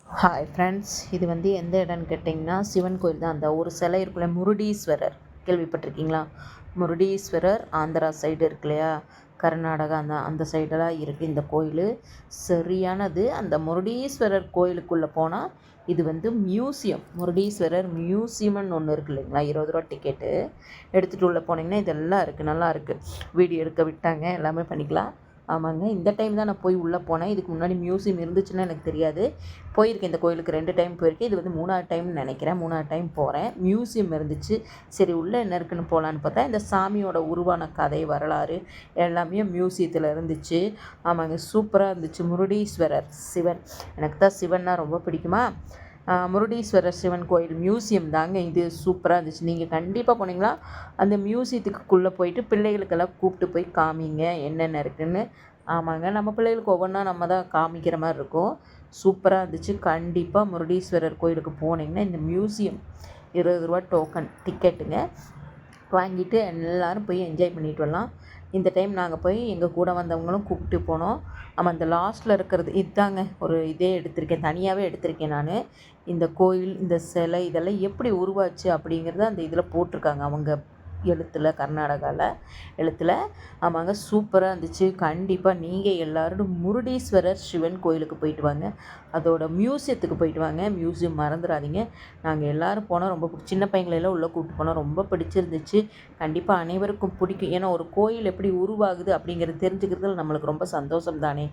Hi friends, இது எந்த இடம்னு கேட்டிங்கன்னா சிவன் கோயில் தான். அந்த ஒரு சிலை இருக்குல்ல, முருடீஸ்வரர் கேள்விப்பட்டிருக்கீங்களா? முருடீஸ்வரர் ஆந்திரா சைடு இருக்கு இல்லையா, கர்நாடகா அந்த அந்த சைடெல்லாம் இருக்குது இந்த கோயில். சரியானது. அந்த முருடீஸ்வரர் கோயிலுக்குள்ளே போனால் இது மியூசியம், முருடீஸ்வரர் மியூசியம்னு ஒன்று இருக்குது இல்லைங்களா, 20 ரூபா டிக்கெட்டு எடுத்துகிட்டு உள்ளே போனீங்கன்னா இதெல்லாம் இருக்குது, நல்லா இருக்குது. வீடியோ எடுக்க விட்டாங்க, எல்லாமே பண்ணிக்கலாம். ஆமாங்க, இந்த டைம் தான் நான் போய் உள்ளே போனேன். இதுக்கு முன்னாடி மியூசியம் இருந்துச்சுன்னா எனக்கு தெரியாது. போயிருக்கேன் இந்த கோயிலுக்கு 2 டைம் போயிருக்கேன். இது 3வது டைம்னு நினைக்கிறேன். 3வது டைம் போகிறேன். மியூசியம் இருந்துச்சு. சரி உள்ளே என்ன இருக்குன்னு போகலான்னு பார்த்தா இந்த சாமியோட உருவான கதை வரலாறு எல்லாமே மியூசியத்தில் இருந்துச்சு. ஆமாங்க, சூப்பராக இருந்துச்சு. முருடீஸ்வரர் சிவன், எனக்கு தான் சிவன்னா ரொம்ப பிடிக்குமா. முருடீஸ்வரர் சிவன் கோயில் மியூசியம் தாங்க இது. சூப்பராக இருந்துச்சு. நீங்கள் கண்டிப்பாக போனீங்களா அந்த மியூசியத்துக்குள்ளே போயிட்டு பிள்ளைகளுக்கெல்லாம் கூப்பிட்டு போய் காமிங்க என்னென்ன இருக்குதுன்னு. ஆமாங்க, நம்ம பிள்ளைகளுக்கு ஒவ்வொன்றா நம்ம தான் காமிக்கிற மாதிரி இருக்கும். சூப்பராக இருந்துச்சு. கண்டிப்பாக முருடீஸ்வரர் கோயிலுக்கு போனீங்கன்னா இந்த மியூசியம் 20 ரூபா டோக்கன் டிக்கெட்டுங்க வாங்கிட்டு எல்லோரும் போய் என்ஜாய் பண்ணிட்டு வரலாம். இந்த டைம் நாங்கள் போய் எங்கள் கூட வந்தவங்களும் கூப்பிட்டு போனோம். ஆமாம், இந்த லாஸ்ட்டில் இருக்கிறது இதுதாங்க. ஒரு இதே எடுத்திருக்கேன், தனியாகவே எடுத்திருக்கேன் நான். இந்த கோயில், இந்த சிலை இதெல்லாம் எப்படி உருவாச்சு அப்படிங்கிறத அந்த இதில் போட்டிருக்காங்க அவங்க எழுத்தில், கர்நாடகாவில் எழுத்தில். ஆமாங்க, சூப்பராக இருந்துச்சு. கண்டிப்பாக நீங்கள் எல்லோரும் முருடீஸ்வரர் சிவன் கோயிலுக்கு போயிட்டு வாங்க, அதோட மியூசியத்துக்கு போயிட்டு வாங்க. மியூசியம் மறந்துடாதீங்க. நாங்கள் எல்லோரும் போனோம். ரொம்ப சின்ன பையங்களெல்லாம் உள்ளே கூப்பிட்டு போனோம். ரொம்ப பிடிச்சிருந்துச்சு. கண்டிப்பாக அனைவருக்கும் பிடிக்கும். ஏன்னா ஒரு கோயில் எப்படி உருவாகுது அப்படிங்கிறது தெரிஞ்சுக்கிறதுல நம்மளுக்கு ரொம்ப சந்தோஷம் தானே.